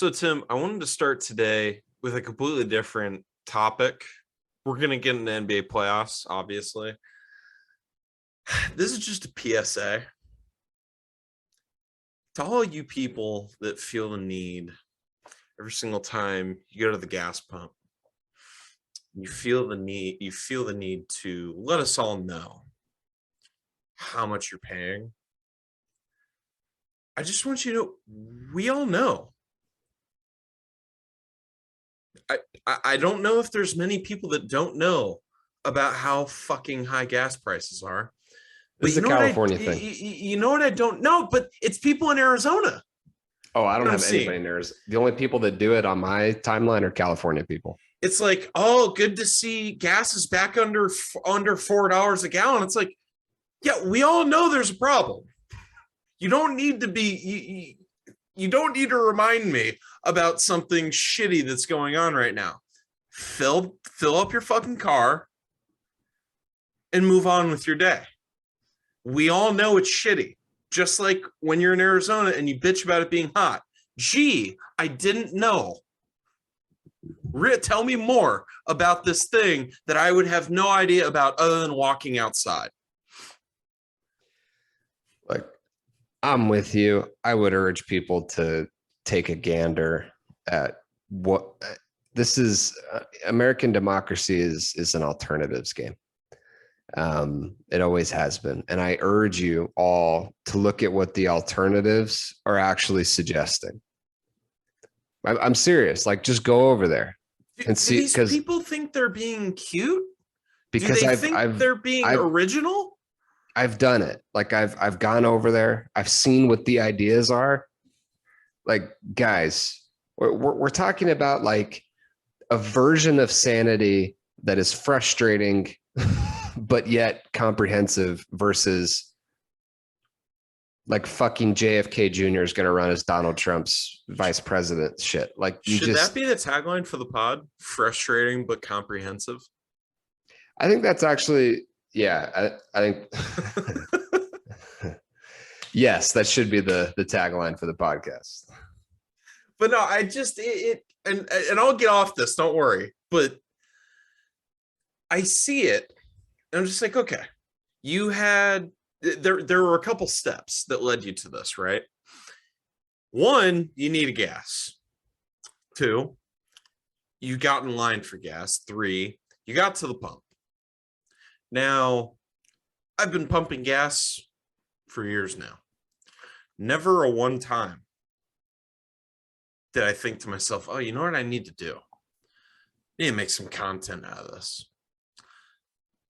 So, Tim, I wanted to start today with a completely different topic. We're going to get into NBA playoffs, obviously. This is just a PSA to all you people that feel the need every single time you go to the gas pump. You feel the need to let us all know how much you're paying. I just want you to know, we all know. I don't know if there's many people that don't know about how fucking high gas prices are. But This is a California thing. You know what I don't know, but it's people in Arizona. Oh, I don't have anybody in Arizona. The only people that do it on my timeline are California people. It's like, oh, good to see gas is back under $4 a gallon. It's like, yeah, we all know there's a problem. You don't need to be you don't need to remind me about something shitty that's going on right now. Fill up your fucking car and move on with your day. We all know it's shitty. Just like when you're in Arizona and you bitch about it being hot. Gee, I didn't know. Tell me more about this thing that I would have no idea about other than walking outside. Like, I'm with you. I would urge people to take a gander at what this is. American democracy is an alternatives game. It always has been. And I urge you all to look at what the alternatives are actually suggesting. I'm serious. Like, just go over there and see. Because people think they're being cute. Because do they think they're being original? I've done it. Like I've gone over there. I've seen what the ideas are. Like, guys, we're talking about like a version of sanity that is frustrating, but yet comprehensive versus like fucking JFK Jr. is going to run as Donald Trump's vice president shit. Like, should that be the tagline for the pod? Frustrating, but comprehensive. I think that's actually, yeah, I think, yes, that should be the tagline for the podcast. But no, I just, and I'll get off this, don't worry. But I see it, and I'm just like, okay, you had, there were a couple steps that led you to this, right? One, you need a gas. Two, you got in line for gas. Three, you got to the pump. Now, I've been pumping gas for years now. Never a one time did I think to myself, oh, you know what I need to do? I need to make some content out of this.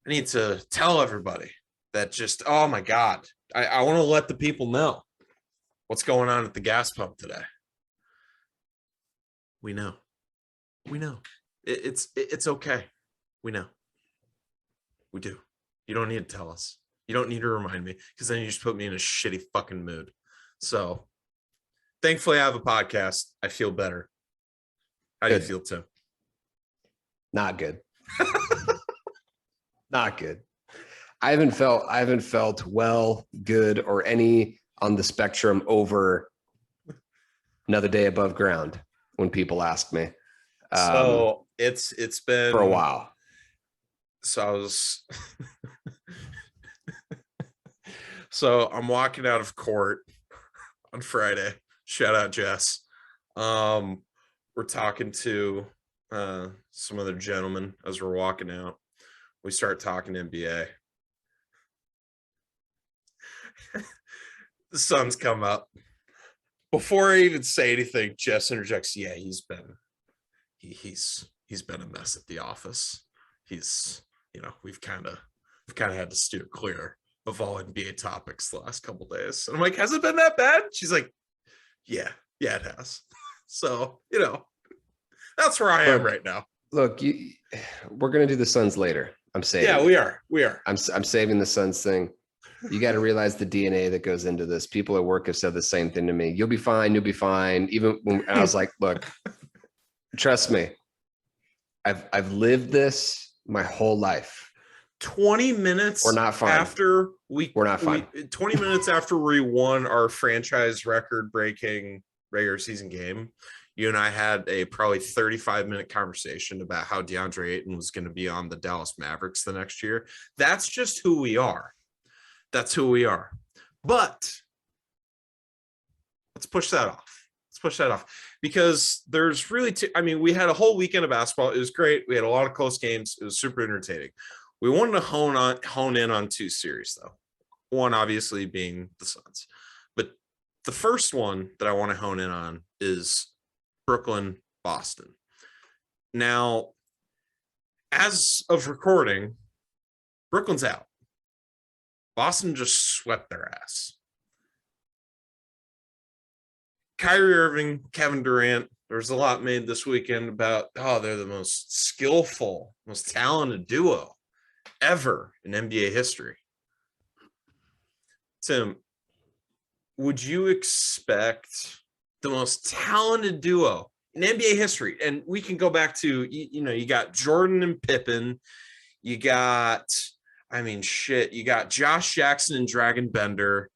I need to tell everybody that just, oh my God, I want to let the people know what's going on at the gas pump today. We know. It's okay. We know. We do. You don't need to tell us. You don't need to remind me, because then you just put me in a shitty fucking mood. So thankfully I have a podcast. I feel better. How do you feel, Tim? Not good. Not good. I haven't felt well, good, or any on the spectrum over another day above ground when people ask me. So it's been for a while. So I'm walking out of court on Friday. Shout out, Jess. We're talking to some other gentlemen as we're walking out. We start talking NBA. The sun's come up. Before I even say anything, Jess interjects, yeah, he's been a mess at the office. We've kind of had to steer clear of all NBA topics the last couple of days. And I'm like, has it been that bad? She's like, yeah, it has. So, that's where I am right now. Look, we're going to do the Suns later. I'm saying. Yeah, we are. I'm saving the Suns thing. You got to realize the DNA that goes into this. People at work have said the same thing to me. You'll be fine. Even when I was like, look, trust me. I've lived this my whole life. 20 minutes we're not fine. After we're not fine. 20 minutes after we won our franchise record breaking regular season game, You and I had a probably 35-minute conversation about how DeAndre Ayton was going to be on the Dallas Mavericks the next year. That's just who we are. That's who we are. But let's push that off. Let's push that off because there's really, we had a whole weekend of basketball. It was great. We had a lot of close games. It was super entertaining. We wanted to hone in on 2 series though. One obviously being the Suns, but the first one that I want to hone in on is Brooklyn, Boston. Now, as of recording, Brooklyn's out. Boston just swept their ass. Kyrie Irving, Kevin Durant, there's a lot made this weekend about, they're the most skillful, most talented duo ever in NBA history. Tim, would you expect the most talented duo in NBA history? And we can go back to, you got Jordan and Pippen. You got, you got Josh Jackson and Dragon Bender.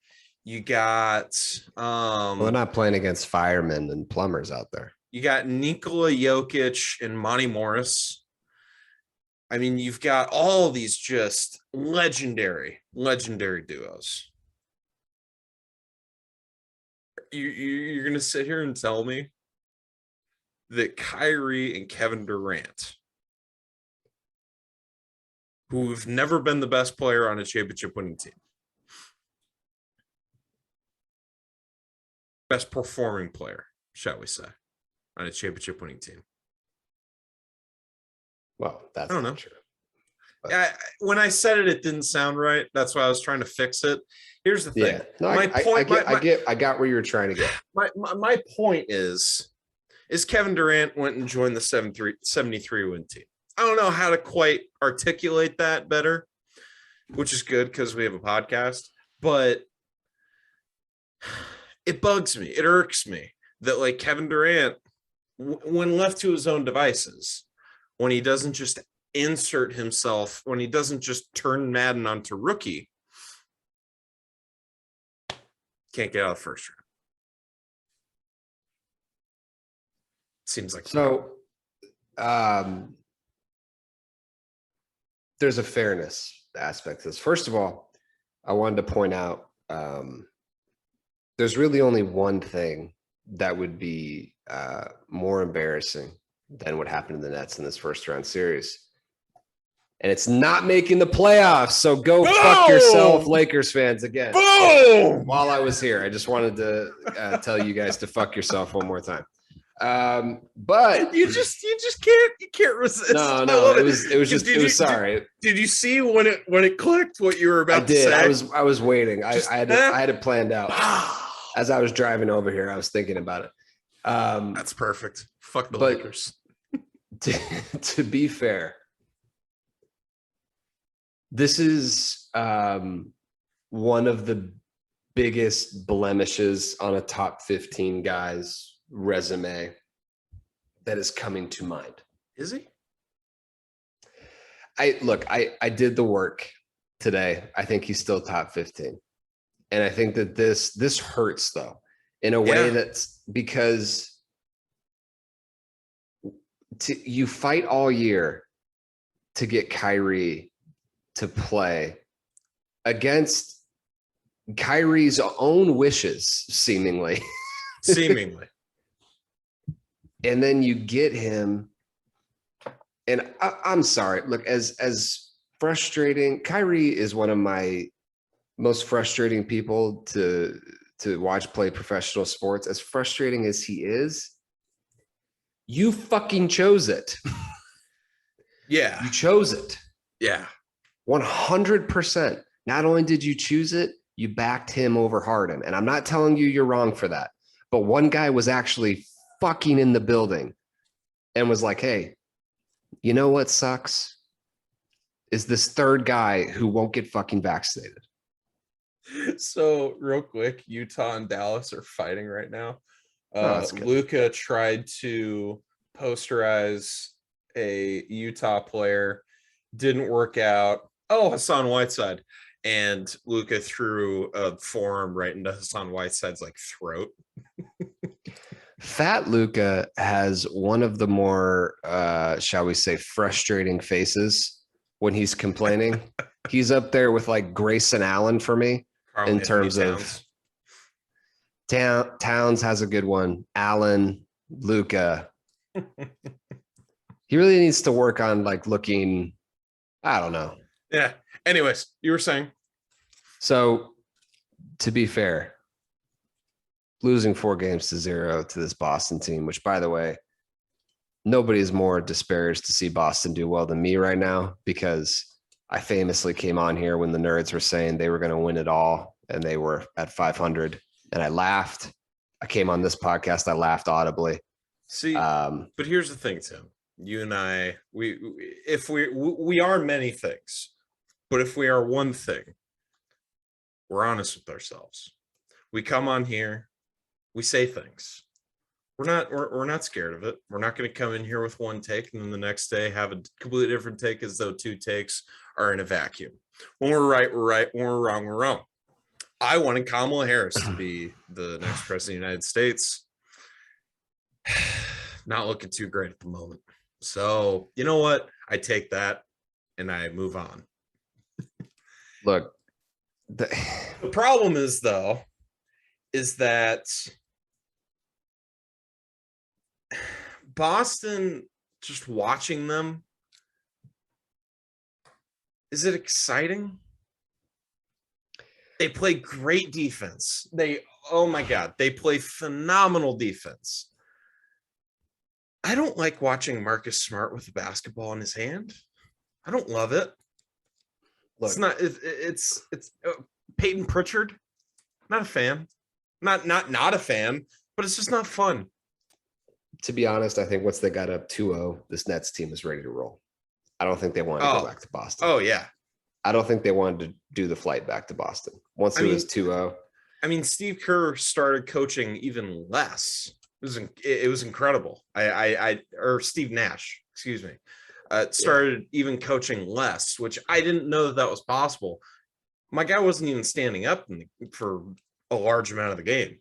You got we're not playing against firemen and plumbers out there. You got Nikola Jokic and Monty Morris. You've got all these just legendary duos. You're going to sit here and tell me that Kyrie and Kevin Durant, who've never been the best player on a championship winning team, best performing player, shall we say, on a championship winning team? Well, that's not true. When I said it, it didn't sound right. That's why I was trying to fix it. Here's the thing. Yeah. No, I got where you were trying to get. My point is Kevin Durant went and joined the 73 win team. I don't know how to quite articulate that better, which is good because we have a podcast, but it bugs me. It irks me that like Kevin Durant, when left to his own devices, when he doesn't just insert himself, when he doesn't just turn Madden onto rookie, can't get out of the first round. Seems like so. There's a fairness aspect to this. First of all, I wanted to point out there's really only one thing that would be more embarrassing than what happened to the Nets in this first round series. And it's not making the playoffs. So go fuck yourself, Lakers fans, again. Boom! While I was here, I just wanted to tell you guys to fuck yourself one more time. But you can't resist. No, it was sorry. Did you see when it clicked what you were about to say? I was waiting. I had it planned out. As I was driving over here, I was thinking about it. That's perfect. Fuck the Lakers. To be fair, this is one of the biggest blemishes on a top 15 guy's resume that is coming to mind. Is he? I did the work today. I think he's still top 15. And I think that this hurts though, in a way that's because you fight all year to get Kyrie to play against Kyrie's own wishes, seemingly. And then you get him, and I'm sorry. Look, as frustrating, Kyrie is one of my most frustrating people to watch play professional sports. As frustrating as he is, you fucking chose it. Yeah. You chose it. Yeah. 100%. Not only did you choose it, you backed him over Harden. And I'm not telling you you're wrong for that. But one guy was actually fucking in the building and was like, hey, you know what sucks? Is this third guy who won't get fucking vaccinated. So real quick, Utah and Dallas are fighting right now. Luka tried to posterize a Utah player, didn't work out. Hassan Whiteside. And Luka threw a forearm right into Hassan Whiteside's like throat. Fat Luca has one of the more, shall we say, frustrating faces when he's complaining. He's up there with like Grayson Allen for me Carl in Anthony terms Towns. of Towns has a good one. Allen, Luca. He really needs to work on like looking, I don't know. Yeah. Anyways, you were saying. So to be fair, losing 4-0 to this Boston team, which by the way, nobody is more disparaged to see Boston do well than me right now, because I famously came on here when the Nerds were saying they were going to win it all and they were at 500, and I laughed. I came on this podcast, I laughed audibly. See, but here's the thing, Tim. You and I, we are many things, but if we are one thing, we're honest with ourselves. We come on here, we say things. We're not scared of it. We're not going to come in here with one take and then the next day have a completely different take as though two takes are in a vacuum. When we're right, we're right. When we're wrong, we're wrong. I wanted Kamala Harris to be the next president of the United States. Not looking too great at the moment. So, you know what? I take that and I move on. Look, The problem is, though, is that Boston, just watching them, is it exciting? They play great defense. Oh my God, they play phenomenal defense. I don't like watching Marcus Smart with the basketball in his hand. I don't love it. look, It's not. It's Peyton Pritchard. Not a fan. Not a fan. But it's just not fun. to be honest, I think once they got up 2-0, this Nets team is ready to roll. I don't think they wanted to go back to Boston. Oh yeah. I don't think they wanted to do the flight back to Boston once it was 2-0. I mean, Steve Kerr started coaching even less. It was incredible. Or Steve Nash, excuse me, started even coaching less, which I didn't know that was possible. My guy wasn't even standing up for a large amount of the game.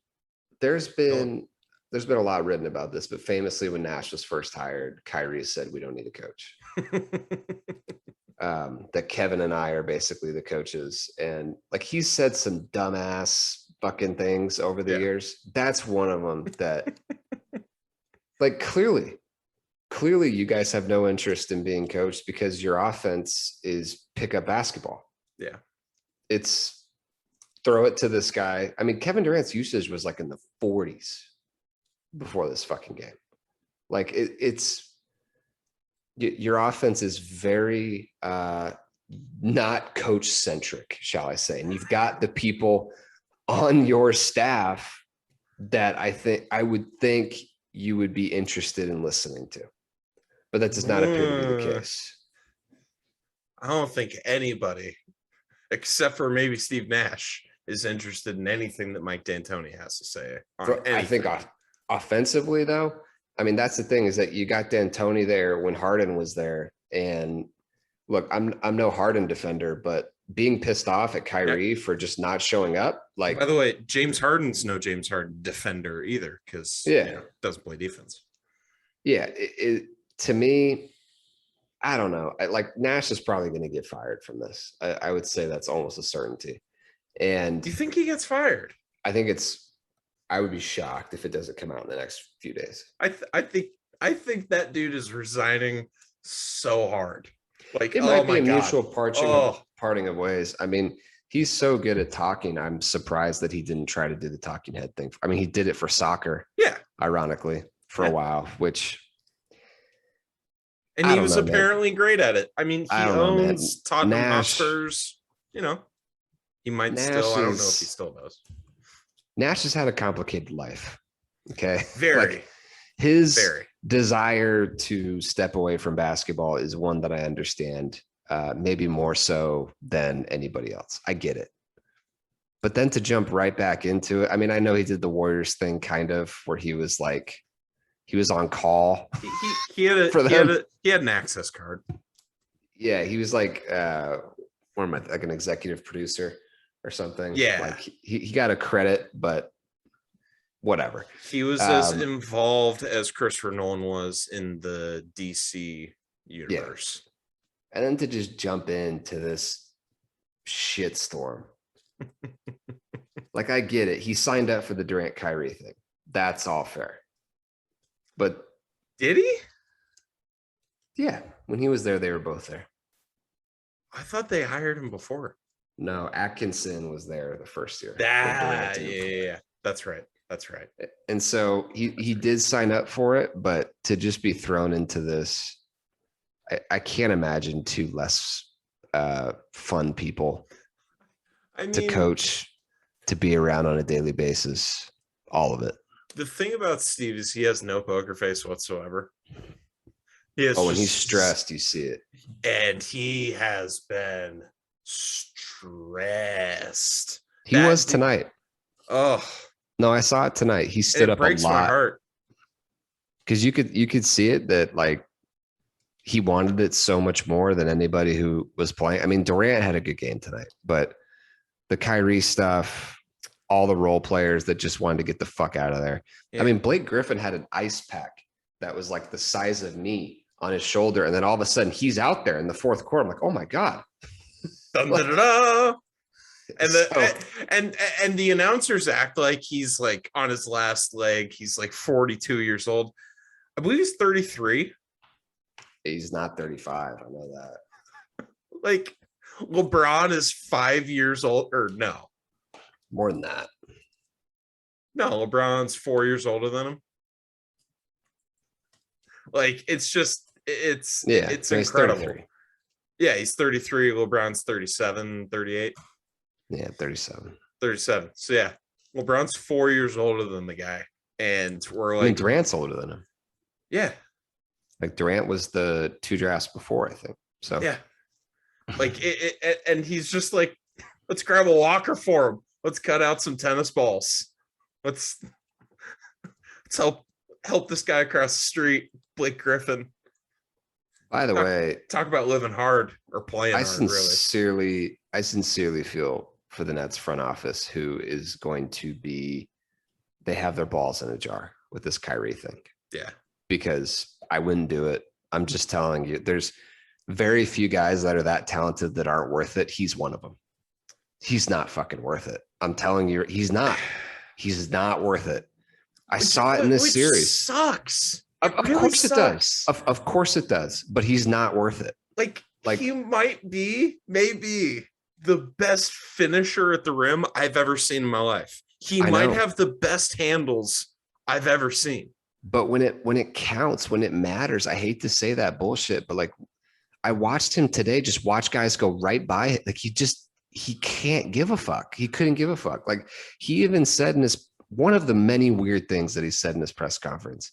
There's been a lot written about this, but famously when Nash was first hired, Kyrie said, "We don't need a coach." That Kevin and I are basically the coaches, and like he's said some dumbass fucking things over the years. That's one of them that like clearly you guys have no interest in being coached because your offense is pick up basketball. Yeah. It's throw it to this guy. I mean, Kevin Durant's usage was like in the 40s before this fucking game. Like it's your offense is very not coach centric, shall I say. And you've got the people on your staff that I would think you would be interested in listening to, but that does not appear to be the case. I don't think anybody, except for maybe Steve Nash, is interested in anything that Mike D'Antoni has to say. I think offensively, though, I mean, that's the thing is that you got D'Antoni there when Harden was there. And look, I'm no Harden defender, but being pissed off at Kyrie for just not showing up. Like, by the way, James Harden's no James Harden defender either, because doesn't play defense. Yeah, to me, I don't know. Like Nash is probably going to get fired from this. I would say that's almost a certainty. And do you think he gets fired? I think I would be shocked if it doesn't come out in the next few days. I think that dude is resigning so hard. Like it might be a mutual parting of ways. I mean, he's so good at talking. I'm surprised that he didn't try to do the talking head thing. I mean, he did it for soccer. Yeah. Ironically, for a while, which. And he was apparently great at it. I mean, he owns Tottenham Hotspurs. You know, he might still. I don't know if he still does. Nash has had a complicated life. Okay. Very. His desire to step away from basketball is one that I understand, maybe more so than anybody else. I get it. But then to jump right back into it, I mean, I know he did the Warriors thing kind of where he was like, he was on call. He had an access card. Yeah, he was like, what am I, like an executive producer or something? Yeah. Like he got a credit, but whatever. He was as involved as Christopher Nolan was in the DC universe. And then to just jump into this shitstorm. Like, I get it. He signed up for the Durant Kyrie thing. That's all fair. But did he? Yeah. When he was there, they were both there. I thought they hired him before. No, Atkinson was there the first year. Yeah. That's right. And so he did sign up for it, but to just be thrown into this, I can't imagine two less fun people to coach, to be around on a daily basis, all of it. The thing about Steve is he has no poker face whatsoever. When he's stressed, you see it. And he has been stressed. He was tonight. Oh. No, I saw it tonight. He stood up a lot. It breaks my heart. Because you could see it that, like, he wanted it so much more than anybody who was playing. I mean, Durant had a good game tonight, but the Kyrie stuff, all the role players that just wanted to get the fuck out of there. Yeah. I mean, Blake Griffin had an ice pack that was like the size of me on his shoulder. And then all of a sudden he's out there in the fourth quarter. I'm like, oh my God. Dun, dun, dun, dun. And and the announcers act like he's like on his last leg. He's like 42 years old. I believe he's 33. He's not 35. I know that. Like, LeBron is 5 years old, or no, more than that. No, LeBron's 4 years older than him. Like, it's incredible. 33. Yeah, he's 33. LeBron's 37, 38. Yeah, 37. 37. So yeah, LeBron's 4 years older than the guy. And we're like, I mean, Durant's older than him. Yeah. Like, Durant was the 2 drafts before, I think. So yeah. Like and he's just like, let's grab a locker for him. Let's cut out some tennis balls. Let's help this guy across the street, Blake Griffin. By the way, talk about living hard or playing hard, really. I sincerely feel for the Nets front office, who is going to be, they have their balls in a jar with this Kyrie thing. Yeah. Because I wouldn't do it. I'm just telling you, there's very few guys that are that talented that aren't worth it. He's one of them. He's not fucking worth it. I'm telling you, he's not worth it. I saw it in this series. Sucks. Of course it does. Of course it does. But he's not worth it. Like he might be maybe the best finisher at the rim I've ever seen in my life. He might have the best handles I've ever seen. But when it counts, when it matters, I hate to say that bullshit, but like, I watched him today, just watch guys go right by it. Like, he can't give a fuck. He couldn't give a fuck. Like, he even said one of the many weird things that he said in his press conference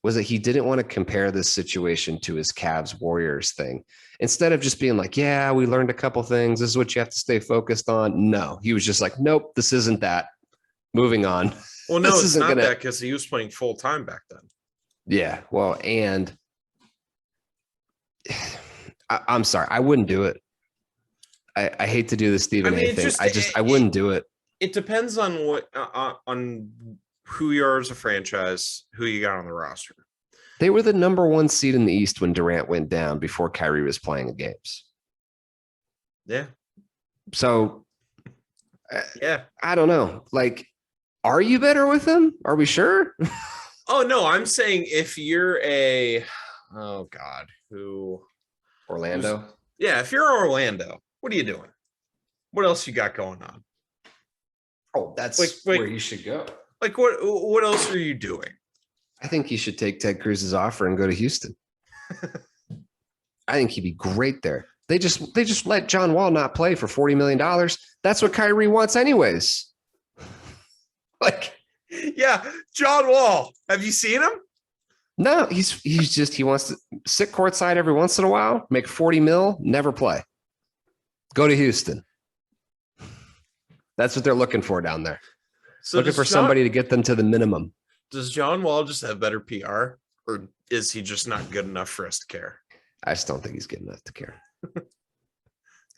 was that he didn't want to compare this situation to his Cavs Warriors thing. Instead of just being like, yeah, we learned a couple things. This is what you have to stay focused on. No, he was just like, nope, this isn't that. Moving on. Well, no, it's not that, because he was playing full time back then. Yeah. Well, and I'm sorry, I wouldn't do it. I hate to do the Stephen A thing. I wouldn't do it. It depends on what on who you are as a franchise, who you got on the roster. They were the number 1 seed in the East when Durant went down before Kyrie was playing the games. Yeah. So, yeah, I don't know. Like, are you better with him? Are we sure? Oh no, I'm saying if you're Orlando. Yeah, if you're Orlando, what are you doing? What else you got going on? Oh, that's where you should go. Like, what else are you doing? I think you should take Ted Cruz's offer and go to Houston. I think he'd be great there. They just let John Wall not play for $40 million. That's what Kyrie wants anyways. Like, yeah, John Wall. Have you seen him? No, he wants to sit courtside every once in a while, make 40 mil, never play. Go to Houston. That's what they're looking for down there. So looking for somebody to get them to the minimum. Does John Wall just have better PR, or is he just not good enough for us to care? I just don't think he's good enough to care.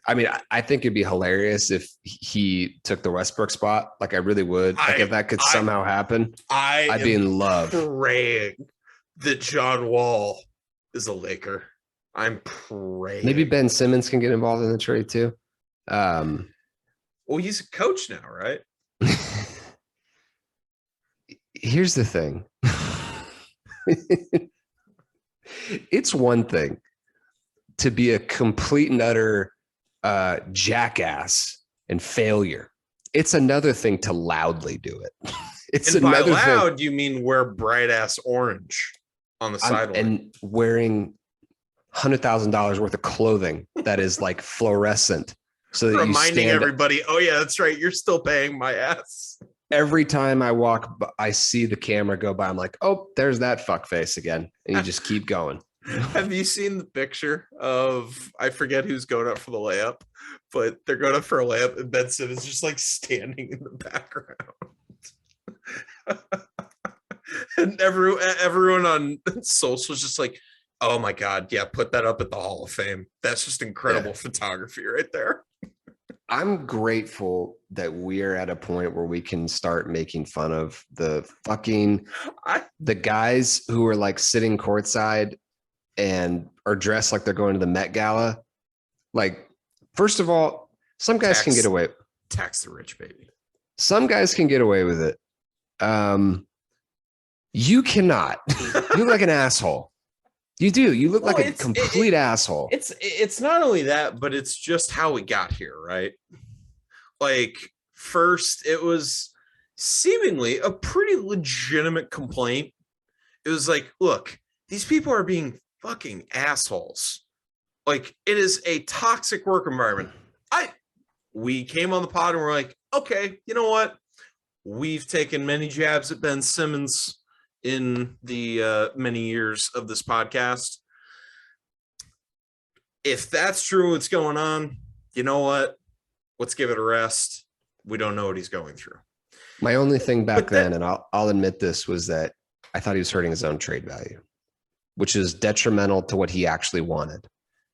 I mean, I think it'd be hilarious if he took the Westbrook spot. Like, I really would. Like, if that could somehow happen, I'd be in love. Praying that John Wall is a Laker. I'm praying. Maybe Ben Simmons can get involved in the trade too. Well, he's a coach now, right? Here's the thing. It's one thing to be a complete and utter jackass and failure. It's another thing to loudly do it. It's and by another loud, thing. you mean wear bright ass orange on the sideline and wearing $100,000 worth of clothing that is like fluorescent, so that reminding you everybody, oh yeah, that's right, you're still paying my ass. Every time I walk, I see the camera go by. I'm like, oh, there's that fuck face again, and you just keep going. Have you seen the picture of, I forget who's going up for the layup, but they're going up for a layup and Ben Simmons just like standing in the background. And everyone on social is just like, oh my God, yeah, put that up at the Hall of Fame. That's just incredible photography right there. I'm grateful that we're at a point where we can start making fun of the guys who are like sitting courtside and are dressed like they're going to the Met Gala. Like, first of all, some guys can get away. Tax the rich, baby. Some guys can get away with it. You cannot. You look like an asshole. You do. You look like a complete asshole. It's not only that, but it's just how we got here, right? Like, first, it was seemingly a pretty legitimate complaint. It was like, look, these people are being fucking assholes. Like, it is a toxic work environment. We came on the pod and we're like, okay, you know what? We've taken many jabs at Ben Simmons in the many years of this podcast. If that's true, what's going on, you know what? Let's give it a rest. We don't know what he's going through. My only thing back then, and I'll admit this, was that I thought he was hurting his own trade value, which is detrimental to what he actually wanted.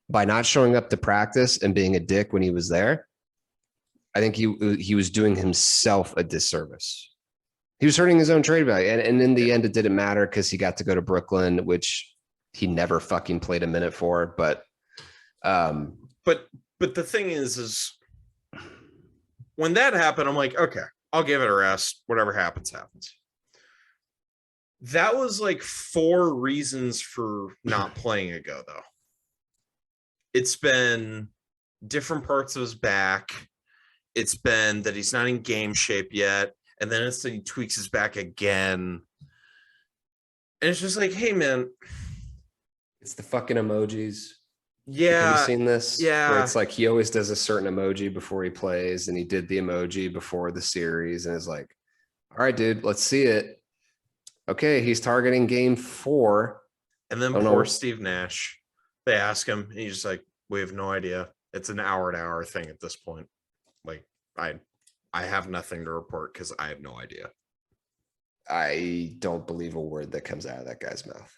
By not showing up to practice and being a dick when he was there, I think he was doing himself a disservice. He was hurting his own trade value. And in the end, it didn't matter because he got to go to Brooklyn, which he never fucking played a minute for. But the thing is when that happened, I'm like, okay, I'll give it a rest. Whatever happens, happens. That was like 4 reasons for not playing ago, though. It's been different parts of his back. It's been that he's not in game shape yet. And then it's that he tweaks his back again. And it's just like, hey, man. It's the fucking emojis. Yeah. Have you seen this? Yeah. Where it's like he always does a certain emoji before he plays, and he did the emoji before the series, and it's like, all right, dude, let's see it. Okay, he's targeting game 4. And then poor Steve Nash. They ask him, and he's just like, we have no idea. It's an hour-to-hour thing at this point. Like, I have nothing to report because I have no idea. I don't believe a word that comes out of that guy's mouth.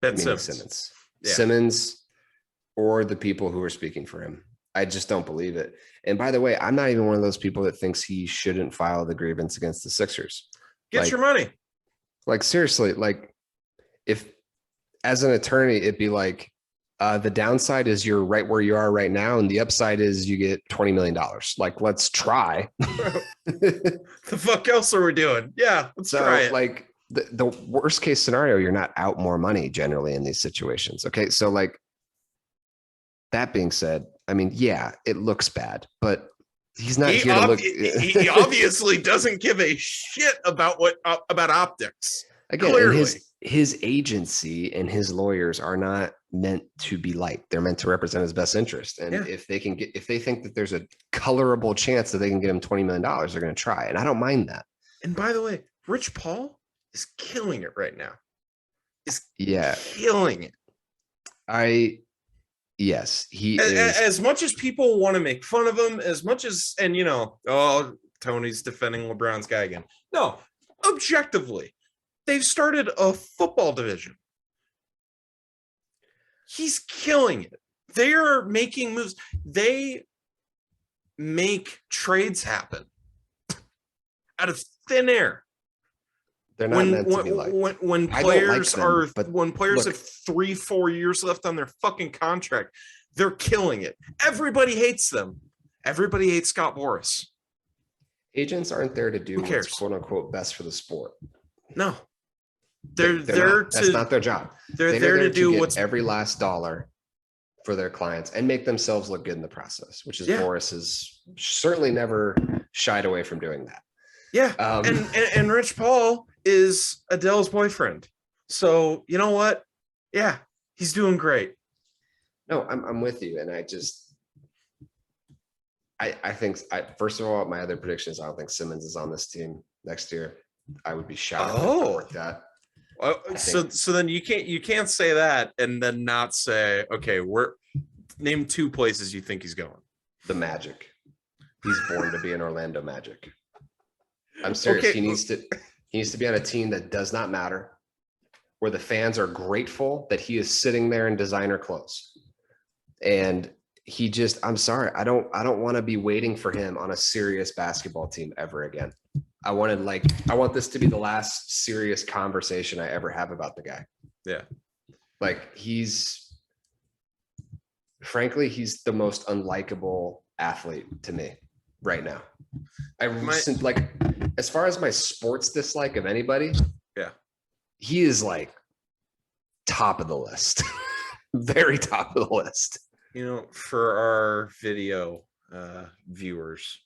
Ben Simmons. Yeah. Simmons or the people who are speaking for him. I just don't believe it. And by the way, I'm not even one of those people that thinks he shouldn't file the grievance against the Sixers. Get your money. Like, seriously, like, if as an attorney, it'd be like, the downside is you're right where you are right now, and the upside is you get $20 million. Like, let's try. The fuck else are we doing? Yeah, let's try it. Like, the worst case scenario, you're not out more money generally in these situations. Okay, so like, that being said, I mean, yeah, it looks bad, but he's not here to look. He obviously doesn't give a shit about about optics. Again, his agency and his lawyers are not meant to be liked. They're meant to represent his best interest. And if they think that there's a colorable chance that they can get him $20 million, they're going to try. And I don't mind that. And by the way, Rich Paul is killing it right now. Killing it. Yes, he is. As much as people want to make fun of him, as much as, and you know, oh, Tony's defending LeBron's guy again. No, objectively, they've started a football division. He's killing it. They are making moves. They make trades happen out of thin air. They're not meant to be liked. When I don't like players them, are but when players look- have 3-4 years left on their fucking contract, they're killing it. Everybody hates them. Everybody hates Scott Boras. Agents aren't there to do what's cares? quote unquote best for the sport. No, they're not. That's to not their job. they're there to do get what's every last dollar for their clients and make themselves look good in the process, which is Yeah. Boris has certainly never shied away from doing that. yeah. Um, And Rich Paul is Adele's boyfriend. So you know what? Yeah, he's doing great. No, I'm with you, and I think first of all, my other prediction is I don't think Simmons is on this team next year. I would be shocked if it worked that. So then you can't say that and then not say, okay, name 2 places you think he's going. The Magic. He's born to be an Orlando Magic. I'm serious. Okay. He needs to be on a team that does not matter, where the fans are grateful that he is sitting there in designer clothes. And I'm sorry, I don't want to be waiting for him on a serious basketball team ever again. I want this to be the last serious conversation I ever have about the guy. Yeah. Like frankly, he's the most unlikable athlete to me right now. As far as my sports dislike of anybody, yeah, he is like top of the list, very top of the list. You know, for our video viewers,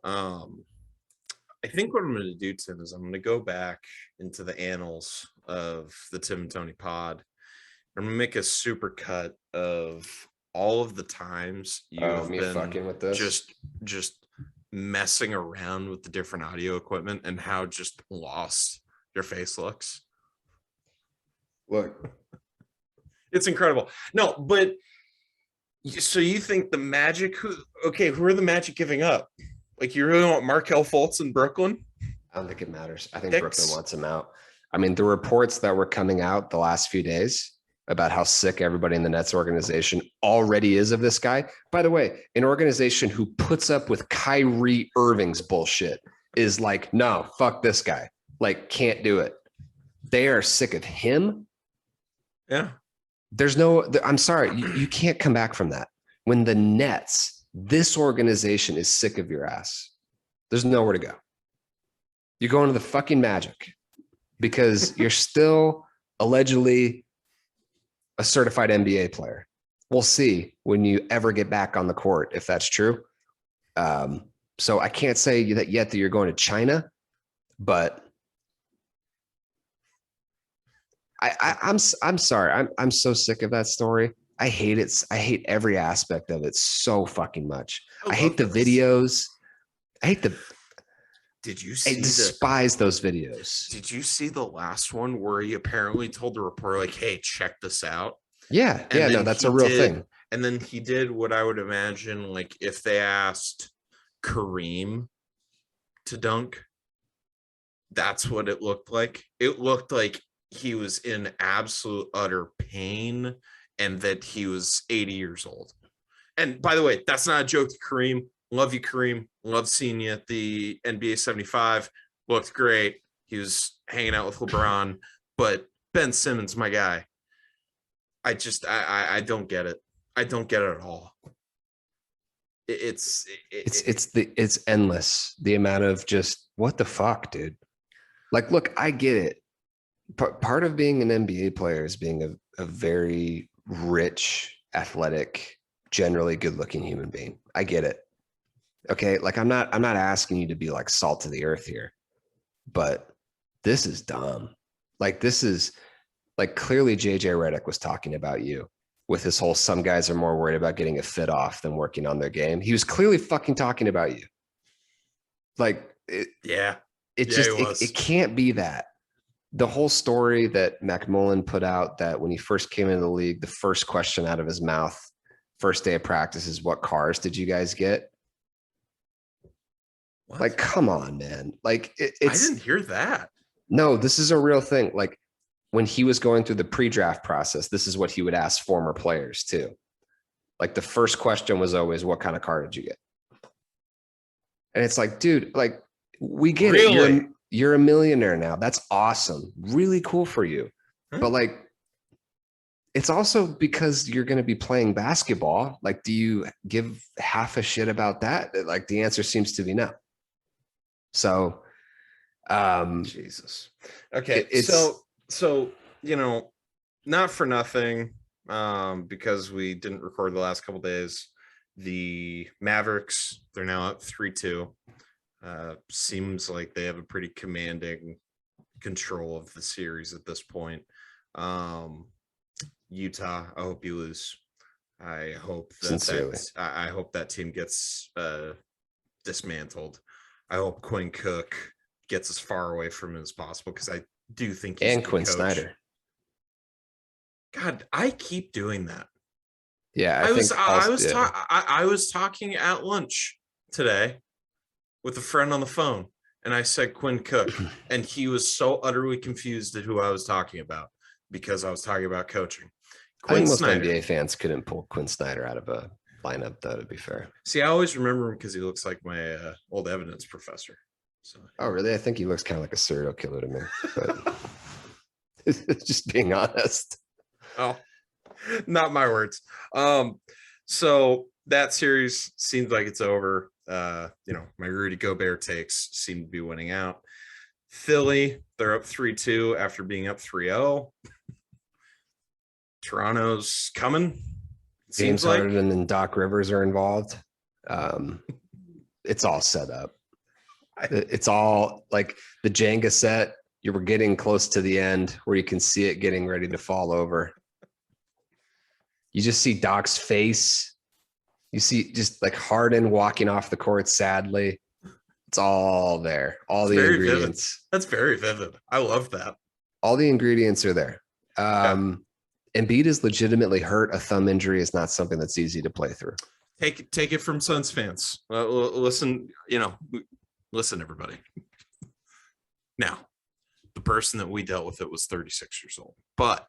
I think what I'm going to do, Tim, is I'm going to go back into the annals of the Tim and Tony pod. I'm going to make a super cut of all of the times you've been fucking with this, just messing around with the different audio equipment and how just lost your face looks. Look, it's incredible. No, but so you think the Magic? Who are the Magic giving up? Like, you really want Markelle Fultz in Brooklyn? I don't think it matters. I think Brooklyn wants him out. I mean, the reports that were coming out the last few days about how sick everybody in the Nets organization already is of this guy. By the way, an organization who puts up with Kyrie Irving's bullshit is like, no, fuck this guy. Like, can't do it. They are sick of him. Yeah. I'm sorry, you can't come back from that. When the Nets, this organization, is sick of your ass, there's nowhere to go. You're going to the fucking Magic because you're still allegedly a certified NBA player. We'll see when you ever get back on the court if that's true. So I can't say that yet that you're going to China, but I'm sorry. I'm so sick of that story. I hate it. I hate every aspect of it so fucking much. I hate the videos. Did you see? I despise those videos. Did you see the last one where he apparently told the reporter, like, "Hey, check this out"? Yeah, no, that's a real thing. And then he did what I would imagine, like, if they asked Kareem to dunk, that's what it looked like. It looked like he was in absolute utter pain and that he was 80 years old. And by the way, that's not a joke to Kareem. Love you, Kareem. Love seeing you at the NBA 75. Looked great. He was hanging out with LeBron. But Ben Simmons, my guy, I don't get it. I don't get it at all. It's endless. The amount of just what the fuck, dude. Like, look, I get it. Part of being an NBA player is being a very rich, athletic, generally good-looking human being. I get it. Okay, like I'm not asking you to be like salt of the earth here, but this is dumb. Like, this is like, clearly JJ Redick was talking about you with this whole, some guys are more worried about getting a fit off than working on their game. He was clearly fucking talking about you. Like, it can't be that. The whole story that McMullen put out, that when he first came into the league, the first question out of his mouth, first day of practice, is, what cars did you guys get? What? Like, come on, man. Like, I didn't hear that. No, this is a real thing. Like, when he was going through the pre-draft process, this is what he would ask former players too. Like the first question was always, what kind of car did you get? And it's like, dude, like we get it. Really? You're a millionaire now. That's awesome. Really cool for you. Huh? But like, it's also because you're going to be playing basketball. Like, do you give half a shit about that? Like the answer seems to be no. So, Jesus. Okay. it's So, not for nothing, because we didn't record the last couple days. The Mavericks, they're now up 3-2. Seems like they have a pretty commanding control of the series at this point. Utah, I hope you lose. I hope sincerely. I hope that team gets dismantled. I hope Quinn Cook gets as far away from it as possible, because I do think he's a And good Quinn coach. Snyder. God, I keep doing that. Yeah, I was talking at lunch today with a friend on the phone, and I said Quinn Cook, and he was so utterly confused at who I was talking about, because I was talking about coaching. I think most Snyder. NBA fans couldn't pull Quinn Snyder out of a lineup, though, to be fair. See, I always remember him because he looks like my old evidence professor. So. Oh, really? I think he looks kind of like a serial killer to me, but just being honest. Oh, not my words. So that series seems like it's over. My Rudy Gobert takes seem to be winning out. Philly, they're up 3-2 after being up 3-0. Toronto's coming. James Harden and Doc Rivers are involved. It's all set up. It's all like the Jenga set. You were getting close to the end where you can see it getting ready to fall over. You just see Doc's face. You see just like Harden walking off the court sadly. It's all there. All the ingredients. Vivid. That's very vivid. I love that. All the ingredients are there. Embiid is legitimately hurt. A thumb injury is not something that's easy to play through. Take it from Suns fans. Listen, listen, everybody. Now, the person that we dealt with it was 36 years old, but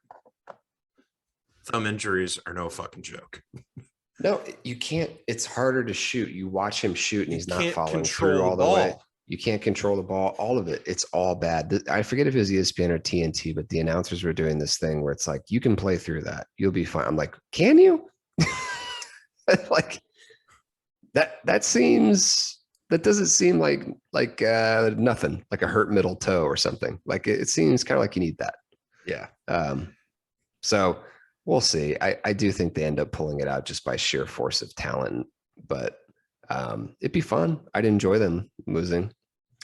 thumb injuries are no fucking joke. No, you can't. It's harder to shoot. You watch him shoot and he's not following through all the way. You can't control the ball. All of it. It's all bad. I forget if it was ESPN or TNT, but the announcers were doing this thing where it's like, you can play through that. You'll be fine. I'm like, can you? Like that doesn't seem like nothing, like a hurt middle toe or something. Like it seems kind of like you need that. Yeah. So we'll see. I do think they end up pulling it out just by sheer force of talent, but it'd be fun. I'd enjoy them losing.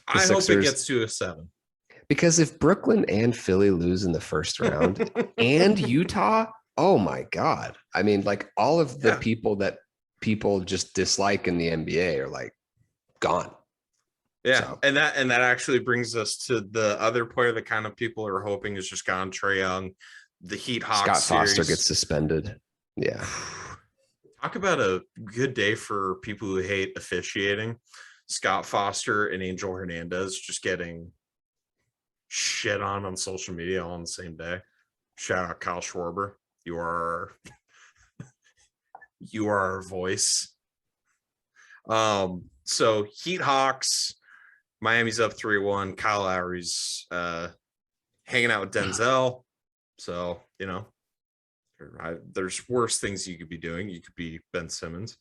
I hope it gets to a 7. Because if Brooklyn and Philly lose in the first round and Utah, oh my God. I mean, like all of the people that people just dislike in the NBA are like gone. Yeah. So. And that actually brings us to the other player that kind of people are hoping is just gone, Trae Young. The Heat Hawks Scott Foster gets suspended. Yeah. Talk about a good day for people who hate officiating. Scott Foster and Angel Hernandez just getting shit on social media all on the same day. Shout out Kyle Schwarber. You are our voice. So Heat Hawks, Miami's up 3-1. Kyle Lowry's hanging out with Denzel. So, there's worse things you could be doing. You could be Ben Simmons.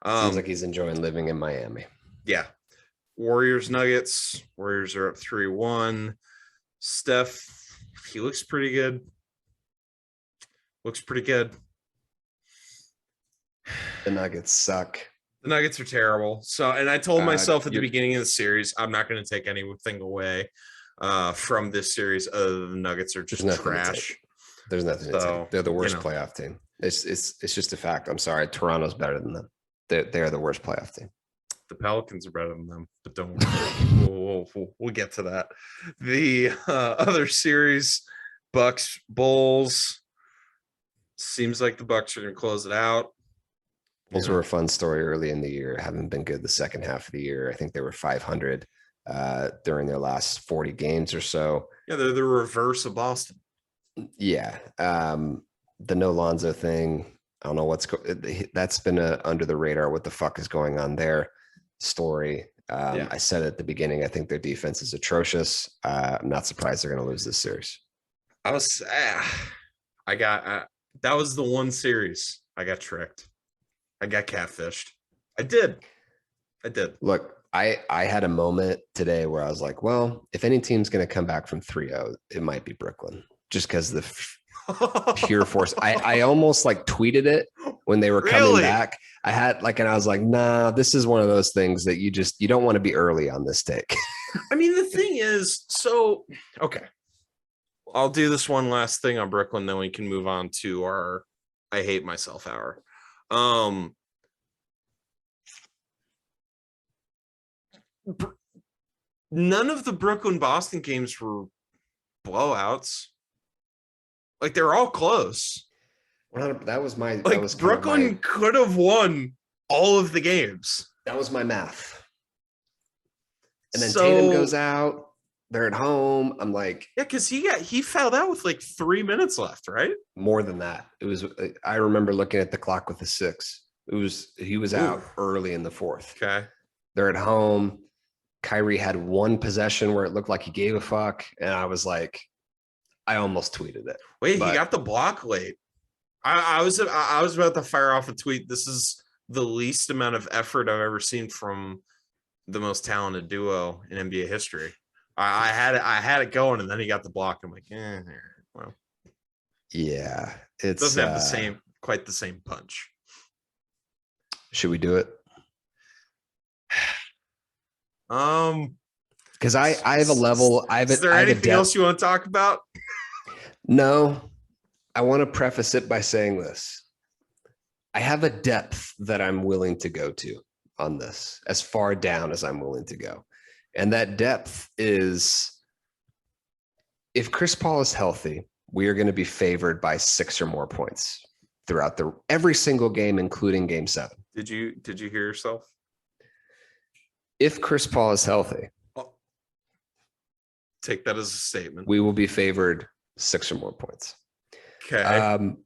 Seems like he's enjoying living in Miami. Yeah. Warriors Nuggets. Warriors are up 3-1. Steph, he looks pretty good. The Nuggets suck. The Nuggets are terrible. So, and I told myself at the beginning of the series, I'm not going to take anything away from this series. The Nuggets are just trash. There's nothing to take. They're the worst playoff team. It's just a fact. I'm sorry. Toronto's better than them. They are the worst playoff team. The Pelicans are better than them, but don't worry. we'll get to that. The other series, Bucks Bulls. Seems like the Bucks are going to close it out. Bulls were a fun story early in the year. Haven't been good the second half of the year. I think they were 500 during their last 40 games or so. Yeah, they're the reverse of Boston. Yeah. The no Lonzo thing. I don't know that's been a under the radar. What the fuck is going on there? Story. Yeah. I said at the beginning, I think their defense is atrocious. I'm not surprised they're going to lose this series. I was, that was the one series I got tricked. I got catfished. I did. Look, I had a moment today where I was like, well, if any team's going to come back from 3-0, it might be Brooklyn, just because the pure force. I almost like tweeted it when they were coming Really? back. I had like, and I was like, nah, this is one of those things that you don't want to be early on this take. I mean, the thing is, so, okay. I'll do this one last thing on Brooklyn, then we can move on to our I hate myself hour. None of the Brooklyn Boston games were blowouts. Like, they're all close. That was my Like, Brooklyn could have won all of the games. That was my math. And then Tatum goes out. They're at home. I'm like, yeah, because he fouled out with like 3 minutes left, right? More than that. It was. I remember looking at the clock with the 6. He was out early in the 4th. Okay. They're at home. Kyrie had one possession where it looked like he gave a fuck, and I was like, I almost tweeted it. Wait, he got the block late. I was about to fire off a tweet. This is the least amount of effort I've ever seen from the most talented duo in NBA history. I had it going, and then he got the block. I'm like, well, yeah, it doesn't have quite the same punch. Should we do it? Because I have a level. Is there anything else you want to talk about? No, I want to preface it by saying this. I have a depth that I'm willing to go to on this, as far down as I'm willing to go. And that depth is, if Chris Paul is healthy, we are going to be favored by 6 or more points throughout every single game, including Game 7. Did you hear yourself? If Chris Paul is healthy, take that as a statement. We will be favored 6 or more points. Okay.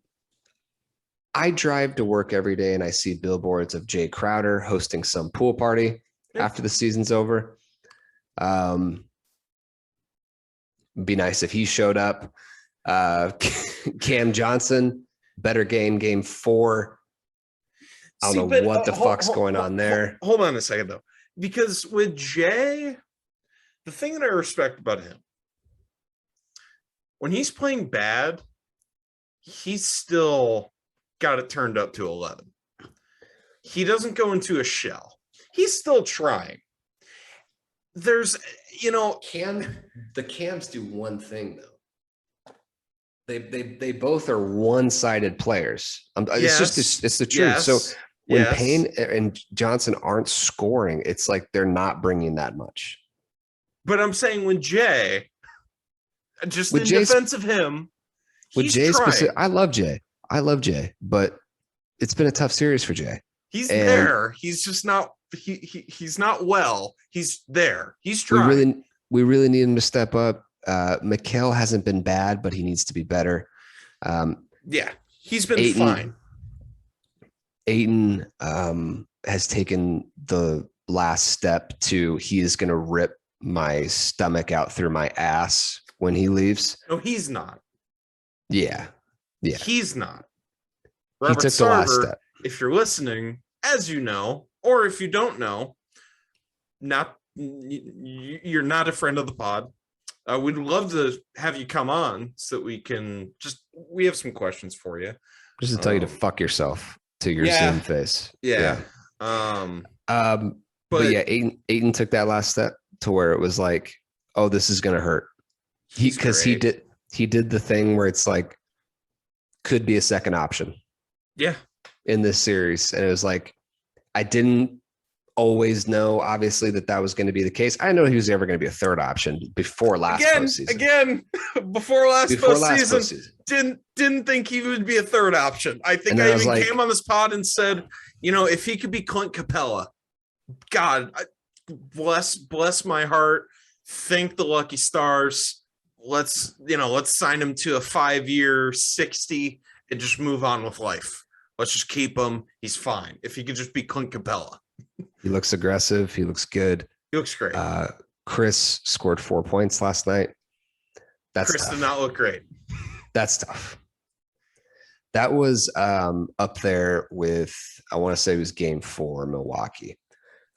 I drive to work every day and I see billboards of Jay Crowder hosting some pool party after the season's over. Be nice if he showed up. Cam Johnson, better game 4. I don't know what the fuck's going on there. Hold on a second, though. Because with Jay, the thing that I respect about him, when he's playing bad, he's still got it turned up to 11. He doesn't go into a shell. He's still trying. There's, the Cams do one thing though. They both are one-sided players. It's the truth. Yes, so when Payne and Johnson aren't scoring, it's like they're not bringing that much. But I'm saying when Jay, just in defense of him, with Jay specific, I love Jay, but it's been a tough series for Jay. He's there. He's just not. He's not well. He's there. He's trying. We really need him to step up. Mikal hasn't been bad, but he needs to be better. Yeah, he's been fine. Ayton has taken the last step to he is going to rip my stomach out through my ass when he leaves. No, he's not. Yeah. He's not. Robert he took Sarver, the last step. If you're listening, as you know, or if you don't know, you're not a friend of the pod. We'd love to have you come on so that we have some questions for you. Just to tell you to fuck yourself to your Zoom face. Yeah. But yeah, Ayton took that last step to where it was like, oh, this is going to hurt. He did the thing where it's like, could be a second option. Yeah. In this series. And it was like, I didn't always know, obviously, that was going to be the case. I know he was ever going to be a third option before last postseason. Before last postseason. Didn't think he would be a third option. I think I even came on this pod and said, if he could be Clint Capella, God, bless my heart. Thank the lucky stars. Let's sign him to a 5-year 60 and just move on with life. Let's just keep him. He's fine. If he could just be Clint Capella, He looks aggressive. He looks good. he looks great. Chris scored 4 points last night. That's Chris tough. did not look great. That's tough. That was up there with, I want to say it was game 4, Milwaukee,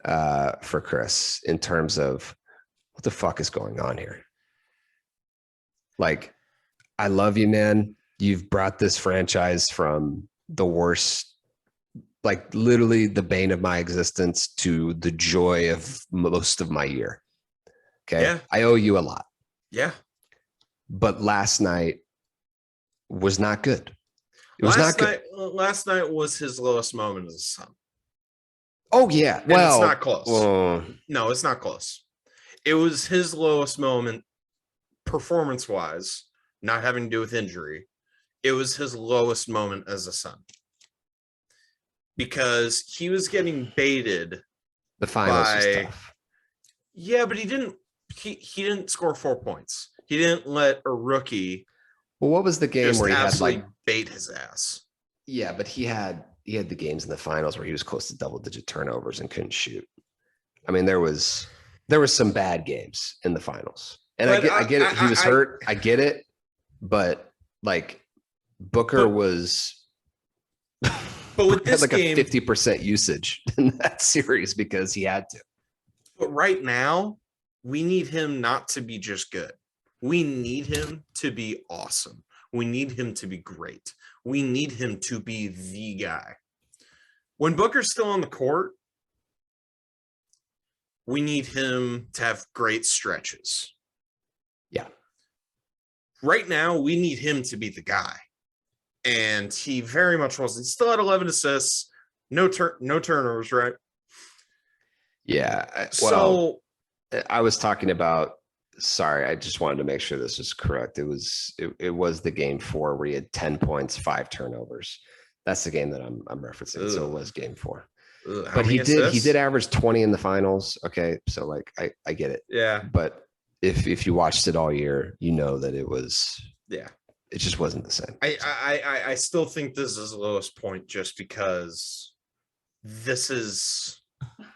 for Chris, in terms of what the fuck is going on here. Like, I love you, man. You've brought this franchise from the worst, like literally the bane of my existence, to the joy of most of my year. Okay. Yeah. I owe you a lot. Yeah. But last night was not good. It was not good. Last night was his lowest moment as a Sun. Oh, yeah. And Well, it's not close. No, it's not close. It was his lowest moment performance-wise, not having to do with injury. It was his lowest moment as a Sun. Because he was getting baited. The finals was tough. Yeah, but he didn't score 4 points. He didn't let a rookie Well, what was the game just where he had absolutely like, bait his ass? yeah, but he had the games in the finals where he was close to double-digit turnovers and couldn't shoot. I mean, there was some bad games in the finals. And But I get it. He was hurt. I get it. But like Booker was But with had this like game, a 50% usage in that series because he had to. but right now, we need him not to be just good. We need him to be awesome. We need him to be great. We need him to be the guy. When Booker's still on the court, we need him to have great stretches. Yeah. Right now, we need him to be the guy. And he very much was. He still had 11 assists, no turnovers, right? Yeah. So I was talking about, sorry, I just wanted to make sure this was correct. It was the game 4 where he had 10 points, 5 turnovers. That's the game that I'm referencing. So it was game 4. But he did average 20 in the finals. Okay. So like I get it. Yeah. But if you watched it all year, you know that it just wasn't the same. I still think this is the lowest point just because this is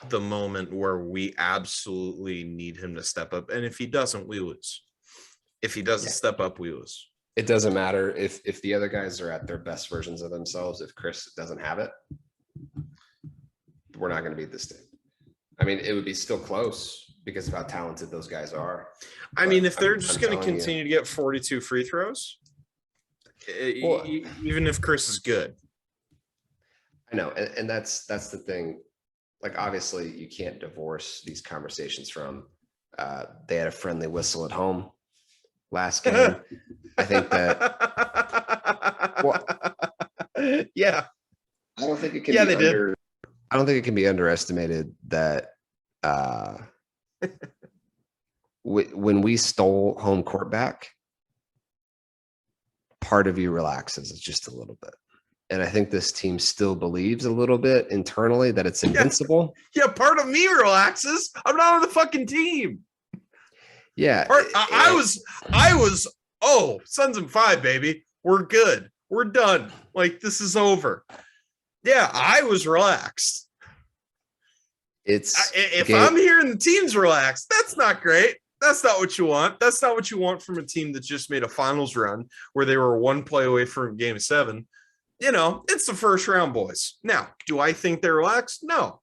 the moment where we absolutely need him to step up. And if he doesn't, we lose. If he doesn't step up, we lose. It doesn't matter if the other guys are at their best versions of themselves. If Chris doesn't have it, we're not going to beat this team. I mean, it would be still close because of how talented those guys are. I mean, if they're just going to continue to get 42 free throws, even if Chris is good. I know. And that's the thing. Like, obviously you can't divorce these conversations from, they had a friendly whistle at home last game. I think that, yeah, I don't think it can be I don't think it can be underestimated that when we stole home court back, part of you relaxes just a little bit. And I think this team still believes a little bit internally that it's invincible. Yeah, part of me relaxes. I'm not on the fucking team. Yeah. I was, Suns in 5, baby. We're good. We're done. Like, this is over. Yeah, I was relaxed. If I'm hearing the team's relaxed, that's not great. That's not what you want. That's not what you want from a team that just made a finals run where they were 1 play away from game 7. You know, it's the first round, boys. Now, do I think they're relaxed? No.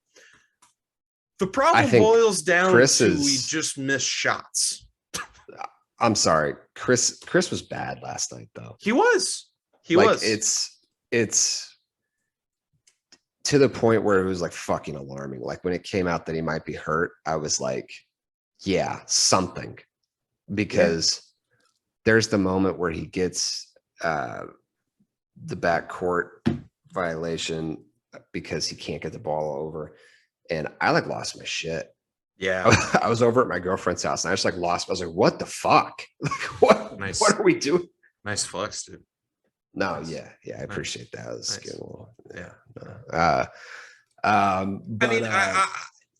The problem boils down to we just missed shots. I'm sorry. Chris was bad last night, though. He was. It's to the point where it was like fucking alarming. Like when it came out that he might be hurt, I was like, yeah, something. Because there's the moment where he gets the backcourt violation because he can't get the ball over. And I like lost my shit. Yeah. I was over at my girlfriend's house and I just like lost. I was like, what the fuck? Like, what are we doing? Nice flex, dude. No, yeah. I appreciate that. I was getting a little,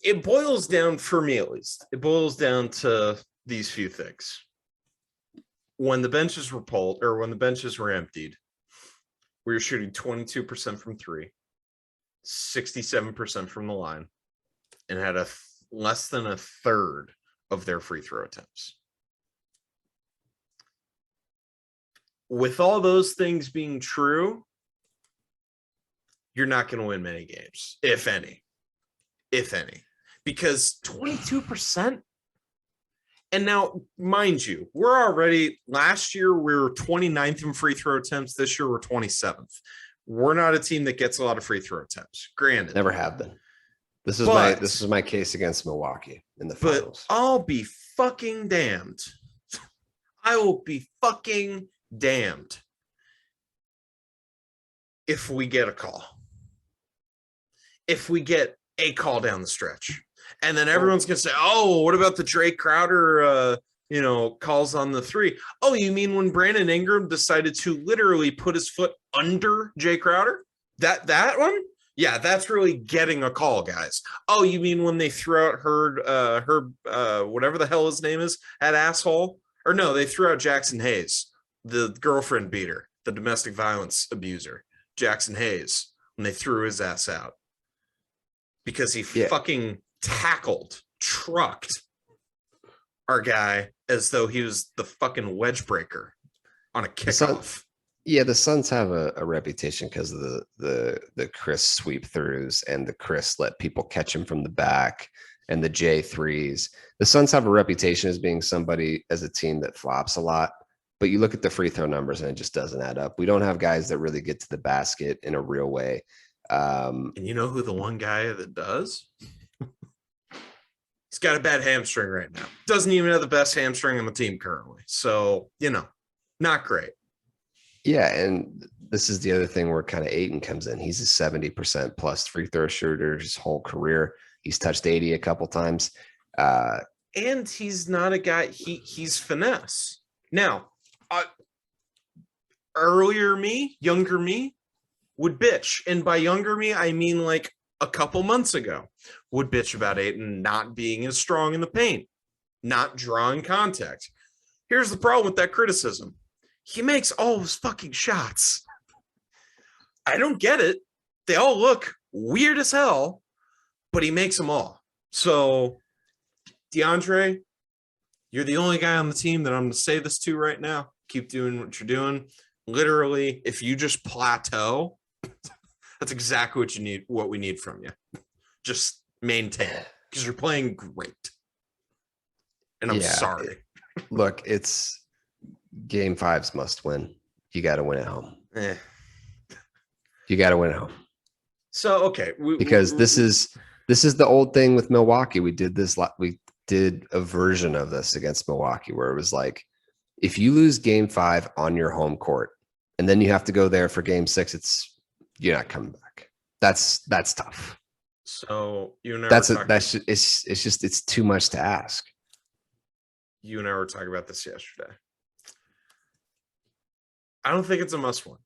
it boils down, for me at least, it boils down to these few things. When the benches were pulled or when the benches were emptied, where you're shooting 22% from three, 67% from the line, and had less than a third of their free throw attempts. With all those things being true, you're not going to win many games, if any, because 22%. And now, mind you, last year we were 29th in free throw attempts. This year we're 27th. We're not a team that gets a lot of free throw attempts. Granted. Never have been. This is my case against Milwaukee in the finals. But I'll be fucking damned. I will be fucking damned if we get a call. If we get a call down the stretch. And then everyone's going to say, oh, what about the Drake Crowder, calls on the three? Oh, you mean when Brandon Ingram decided to literally put his foot under Jay Crowder? That one? Yeah, that's really getting a call, guys. Oh, you mean when they threw out Herb, whatever the hell his name is, at asshole? Or no, they threw out Jackson Hayes, the girlfriend beater, the domestic violence abuser, Jackson Hayes, when they threw his ass out. Because he fucking trucked our guy as though he was the fucking wedge breaker on a kickoff. The Suns have a reputation because of the Chris sweep throughs and the Chris let people catch him from the back and the J threes. The Suns have a reputation as being somebody as a team that flops a lot, but you look at the free throw numbers and it just doesn't add up. We don't have guys that really get to the basket in a real way. And you know who the one guy that does? He's got a bad hamstring right now. Doesn't even have the best hamstring on the team currently. So, not great. Yeah, and this is the other thing where kind of Ayton comes in. He's a 70% plus free throw shooter his whole career. He's touched 80 a couple times. And he's not a guy, he's finesse. Now, younger me, would bitch. And by younger me, I mean like a couple months ago, would bitch about Ayton not being as strong in the paint, not drawing contact. Here's the problem with that criticism. He makes all his fucking shots. I don't get it. They all look weird as hell, but he makes them all. So, DeAndre, you're the only guy on the team that I'm going to say this to right now. Keep doing what you're doing. Literally, if you just plateau, that's exactly what we need from you. Just maintain, because you're playing great. And I'm sorry. Look, it's Game 5's must win. You got to win at home. You got to win at home. So, okay. Because this is the old thing with Milwaukee. We did a version of this against Milwaukee where it was like, if you lose Game 5 on your home court and then you have to go there for Game 6, you're not coming back. That's tough. So you and I it's too much to ask. You and I were talking about this yesterday. I don't think it's a must win.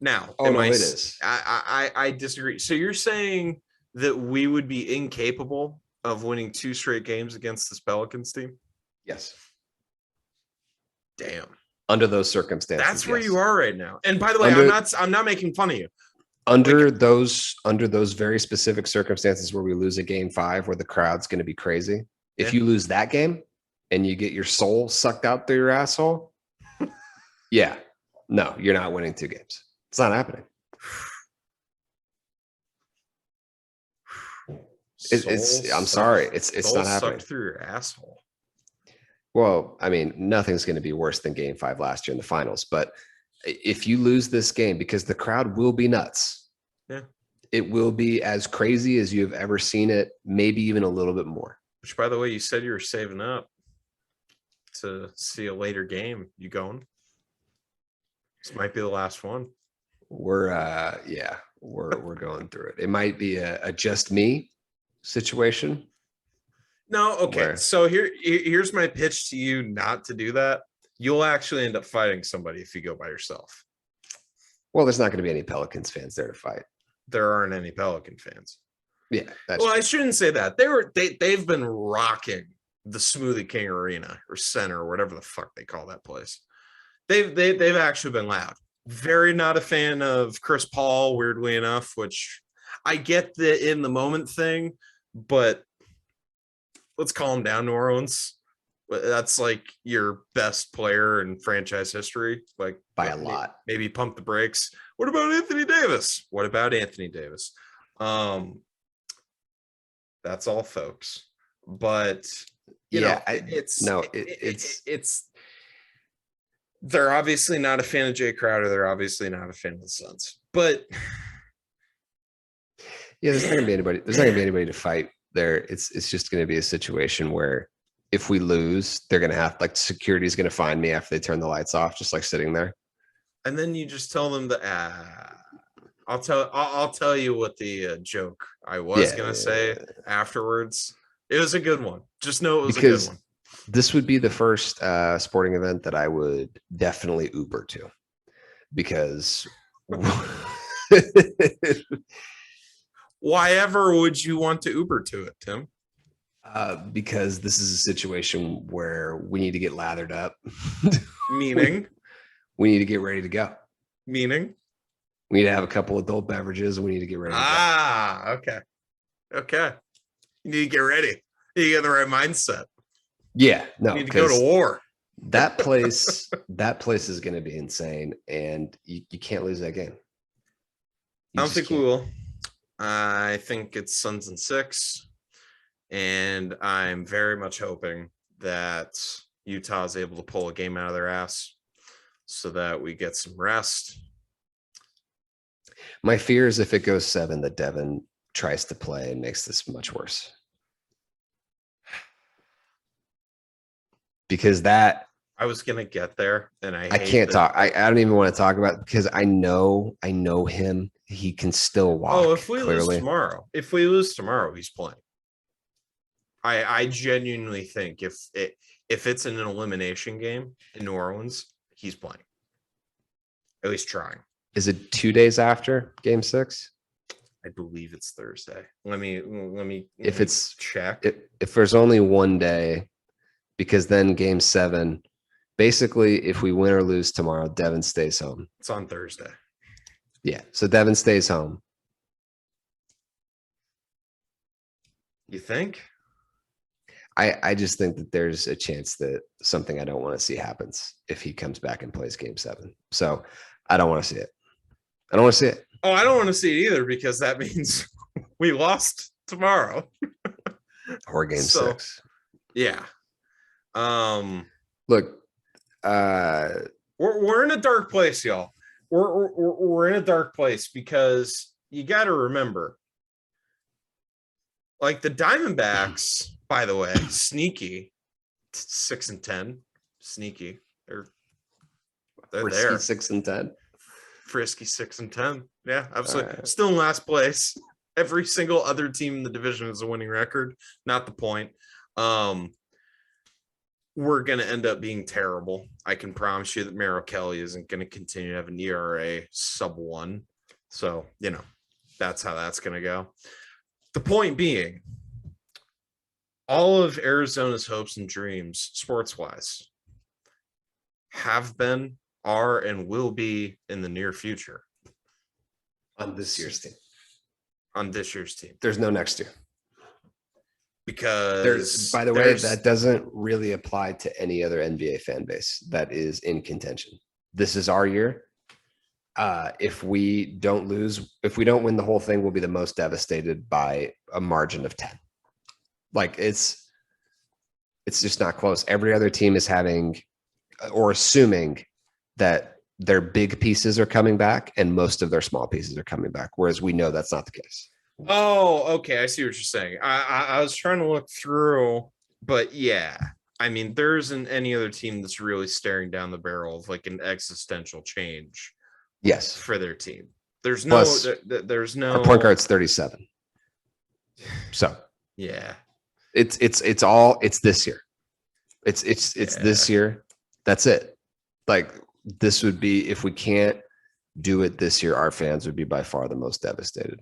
Now, it is. I disagree. So you're saying that we would be incapable of winning 2 straight games against this Pelicans team? Yes. Damn. Under those circumstances. That's where you are right now. And by the way, I'm not making fun of you. Under those very specific circumstances where we lose a Game 5 where the crowd's going to be crazy. If you lose that game and you get your soul sucked out through your asshole, no, you're not winning 2 games. It's not happening. I'm sorry. It's not happening. Sucked through your asshole. Well, I mean, nothing's going to be worse than Game 5 last year in the finals. But if you lose this game, because the crowd will be nuts. Yeah. It will be as crazy as you've ever seen it, maybe even a little bit more. Which, by the way, you said you were saving up to see a later game. You going? This might be the last one. We're going through it. It might be a just me situation. No, okay. So here's my pitch to you not to do that. You'll actually end up fighting somebody if you go by yourself. Well, there's not going to be any Pelicans fans there to fight. There aren't any Pelican fans. Yeah. I shouldn't say that. They've been rocking the Smoothie King Arena or Center or whatever the fuck they call that place. They've actually been loud. Very not a fan of Chris Paul, weirdly enough, which I get the in the moment thing, but let's calm down, New Orleans. That's like your best player in franchise history. Like by a lot. maybe pump the brakes. What about Anthony Davis? What about Anthony Davis? That's all, folks. But you know, it's they're obviously not a fan of Jay Crowder. They're obviously not a fan of the Suns. But yeah, there's not gonna be anybody. There's not gonna be anybody to fight there. It's just gonna be a situation where if we lose, they're gonna have like security's gonna find me after they turn the lights off, just like sitting there. and then you just tell them that I'll tell you what the joke I was gonna say afterwards. It was a good one. Just know it was a good one. This would be the first sporting event that I would definitely Uber to, because why ever would you want to Uber to it, Tim? Because this is a situation where we need to get lathered up. Meaning? We need to get ready to go. Meaning? We need to have a couple adult beverages. We need to get ready to go. Okay. Okay. You need to get ready. You get the right mindset. Yeah. No. You need to go to war. That place is going to be insane, and you can't lose that game. I don't think we will. I think it's Suns in 6, and I'm very much hoping that Utah is able to pull a game out of their ass so that we get some rest. My fear is if it goes 7, that Devin tries to play and makes this much worse. Because that I was gonna get there, and I can't talk. I don't even want to talk about it because I know him. He can still walk. Oh, if we lose tomorrow, he's playing. I genuinely think if it's an elimination game in New Orleans, he's playing. At least trying. Is it 2 days after Game 6? I believe it's Thursday. Let me check. If there's only 1 day, because then Game 7, basically, if we win or lose tomorrow, Devin stays home. It's on Thursday. Yeah, so Devin stays home. You think? I just think that there's a chance that something I don't want to see happens if he comes back and plays Game 7. So I don't want to see it. I don't want to see it. Oh, I don't want to see it either, because that means we lost tomorrow. Or Game 6. Yeah. Look, we're in a dark place, y'all. We're in a dark place because you got to remember, like, the Diamondbacks, by the way, sneaky 6-10, sneaky. They're Frisky there. 6-10. Frisky 6-10. Yeah, absolutely. Still in last place. Every single other team in the division is a winning record. Not the point. We're going to end up being terrible. I can promise you that Merrill Kelly isn't going to continue to have an ERA sub-1. So, that's how that's going to go. The point being, all of Arizona's hopes and dreams, sports-wise, have been, are, and will be in the near future. On this year's team. There's no next year. Because by the way, that doesn't really apply to any other NBA fan base that is in contention. This is our year. If we don't win the whole thing, we'll be the most devastated by a margin of 10. Like, it's just not close. Every other team is having or assuming that their big pieces are coming back and most of their small pieces are coming back, whereas we know that's not the case. Oh, okay. I see what you're saying. I was trying to look through, but yeah. I mean, there isn't any other team that's really staring down the barrel of like an existential change. Yes. For their team. There's no our point guard's 37. So yeah. It's this year. It's this year. That's it. Like, this would be, if we can't do it this year, our fans would be by far the most devastated.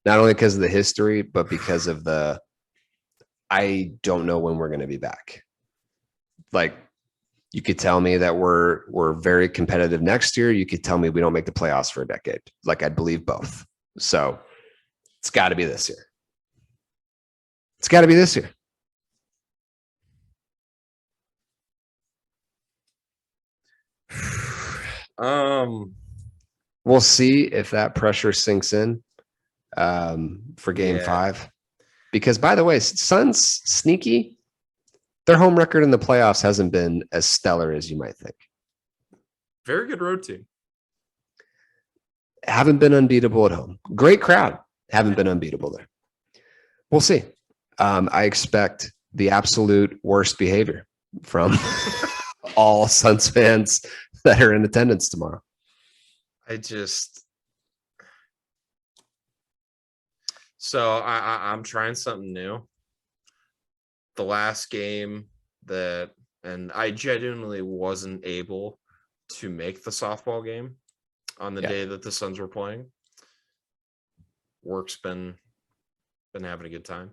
Not only because of the history, but because of I don't know when we're going to be back. Like, You could tell me that we're very competitive next year. You could tell me we don't make the playoffs for a decade. Like I'd believe both. So it's got to be this year. It's got to be this year. We'll see if that pressure sinks in for game Yeah. 5. Because by the way, Suns sneaky. Their home record in the playoffs hasn't been as stellar as you might think. Very good road team. Haven't been unbeatable at home. Great crowd. Haven't been unbeatable there. We'll see. I expect the absolute worst behavior from all Suns fans that are in attendance tomorrow. So I'm trying something new. The last game and I genuinely wasn't able to make the softball game on the day that the Suns were playing. Work's been having a good time,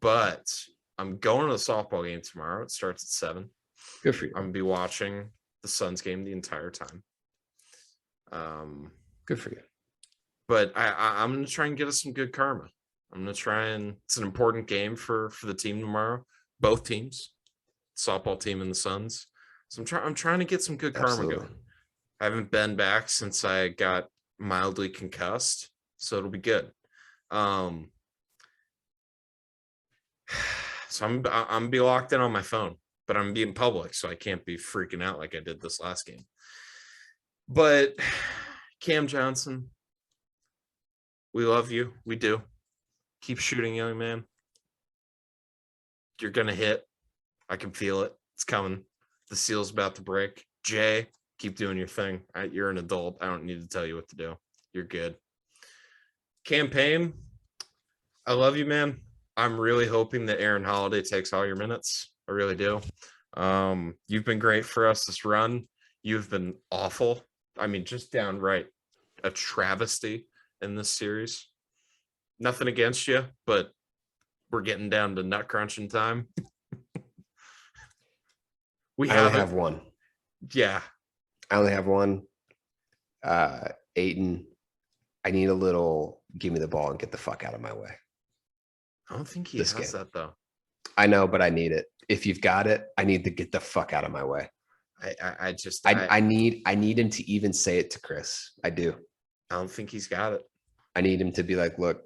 but I'm going to the softball game tomorrow. It starts at 7. Good for you. I'm gonna be watching the Suns game the entire time. Good for you. But I'm gonna try and get us some good karma. I'm gonna try and it's an important game for the team tomorrow. Both teams, softball team and the Suns. So I'm trying to get some good karma going. I haven't been back since I got mildly concussed, so it'll be good. So I'm gonna be locked in on my phone, but I'm being public, so I can't be freaking out like I did this last game. But Cam Johnson, we love you. We do. Keep shooting, young man. You're gonna hit. I can feel it. It's coming. The seal's about to break. Jay, keep doing your thing. You're an adult. I don't need to tell you what to do. You're good. Campaign, I love you, man. I'm really hoping that Aaron Holiday takes all your minutes. I really do. You've been great for us this run. You've been awful. I mean, just downright a travesty in this series. Nothing against you, but we're getting down to nut crunching time. I only have one. Yeah. I only have one. Ayton, I need a little give me the ball and get the fuck out of my way. I don't think he has that though. I know, but I need it. If you've got it, I need to get the fuck out of my way. I need him to even say it to Chris. I do. I don't think he's got it. I need him to be like, look,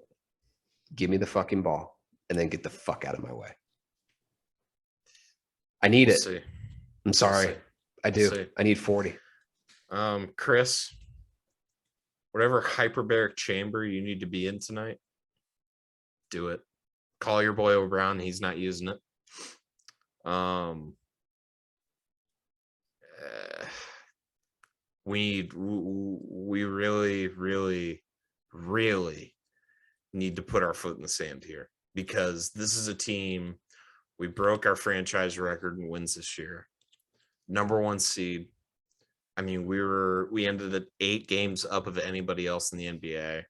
give me the fucking ball and then get the fuck out of my way. I need it. See. I'm sorry. I do. I need 40. Chris, whatever hyperbaric chamber you need to be in tonight, do it. Call your boy O'Brien. He's not using it. We really, really, really need to put our foot in the sand here because this is a team. We broke our franchise record in wins this year. Number 1 seed. I mean, we ended at 8 games up of anybody else in the NBA.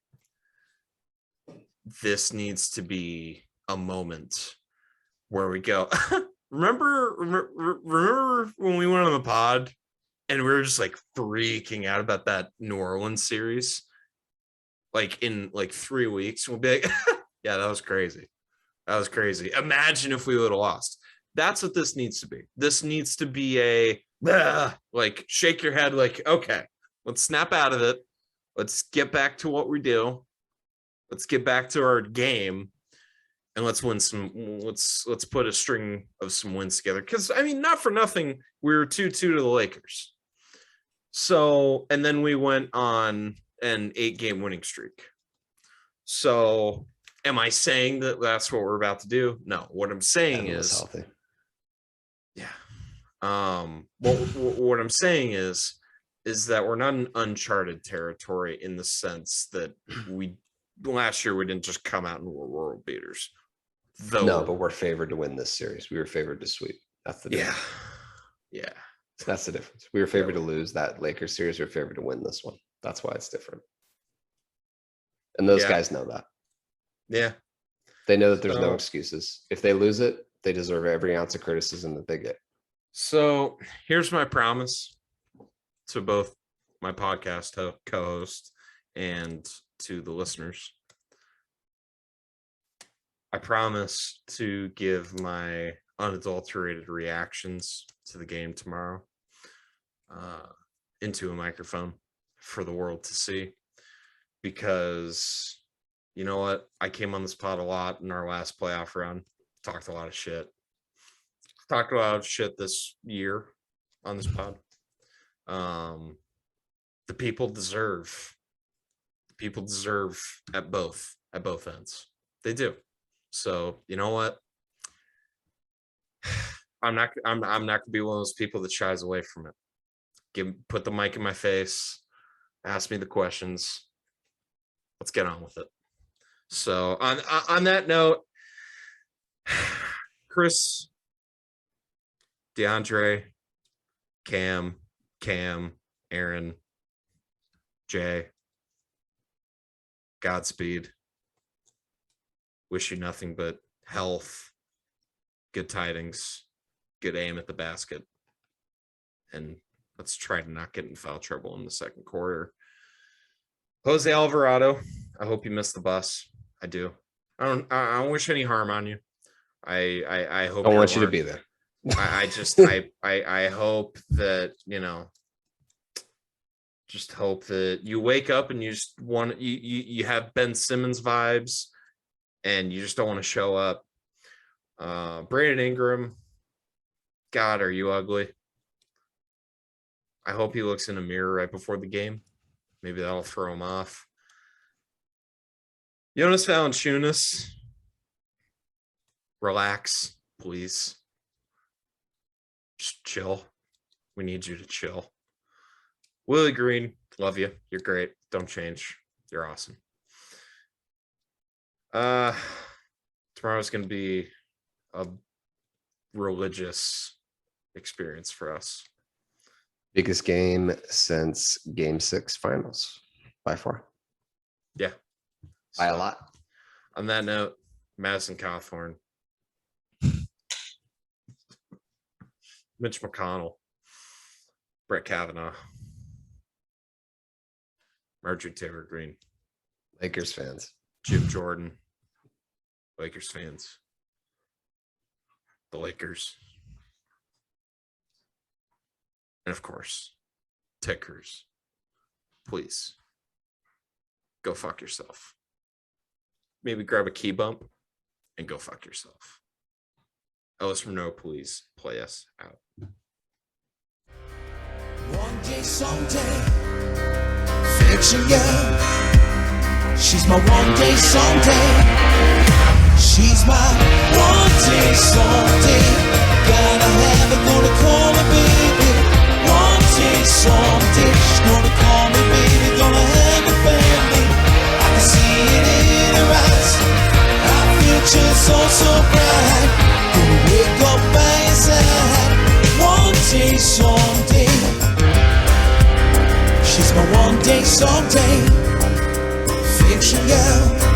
This needs to be a moment where we go. Remember when we went on the pod and we were just like freaking out about that New Orleans series? Like in like 3 weeks, we'll be like, yeah, that was crazy. That was crazy. Imagine if we would have lost. That's what this needs to be. This needs to be a like shake your head like, okay, let's snap out of it. Let's get back to what we do. Let's get back to our game and let's win some. Let's put a string of some wins together. Because I mean, not for nothing, we were 2-2 to the Lakers. So, and then we went on an 8-game winning streak. So, am I saying that that's what we're about to do? No. What I'm saying is healthy. Yeah. What I'm saying is that we're not in uncharted territory in the sense that last year we didn't just come out and were world beaters. No, but we're favored to win this series. We were favored to sweep. That's the difference. Yeah. That's the difference. We were favored to lose that Lakers series. We were favored to win this one. That's why it's different. And those guys know that. Yeah. They know that there's no excuses. If they lose it, they deserve every ounce of criticism that they get. So here's my promise to both my podcast co-host and to the listeners. I promise to give my unadulterated reactions to the game tomorrow into a microphone for the world to see, because you know what? I came on this pod a lot in our last playoff run, talked a lot of shit. Talked a lot of shit this year on this pod. The people deserve at both ends. They do. So you know what? I'm not gonna be one of those people that shies away from it. Put the mic in my face, ask me the questions. Let's get on with it. So on that note, Chris, DeAndre, Cam, Aaron, Jay, Godspeed. Wish you nothing but health, good tidings, good aim at the basket, and let's try to not get in foul trouble in the second quarter. Jose Alvarado, I hope you missed the bus. I do. I don't wish any harm on you. I hope. I want you to be there. I hope that, just hope that you wake up and you just want you have Ben Simmons vibes and you just don't want to show up. Brandon Ingram, God, are you ugly? I hope he looks in a mirror right before the game. Maybe that'll throw him off. Jonas Valanciunas, relax, please. Just chill. We need you to chill. Willie Green, love you. You're great. Don't change. You're awesome. Tomorrow's going to be a religious experience for us. Biggest game since Game 6 finals by far. Yeah. By a lot. On that note, Madison Cawthorn, Mitch McConnell, Brett Kavanaugh, Marjorie Taylor Greene, Lakers fans, Jim Jordan, Lakers fans, the Lakers, and of course, Ted Cruz. Please go fuck yourself. Maybe grab a key bump and go fuck yourself. Ellis Renault, please play us out. One day, someday, fiction girl. She's my one day, someday. She's my one day, someday. Gotta have her, gonna call her baby. One day, someday. She's gonna call me baby, gonna have a family. I can see it in her eyes. Our future's so bright. Gonna wake up by your side. One day, someday. She's my one day, someday. Fiction girl.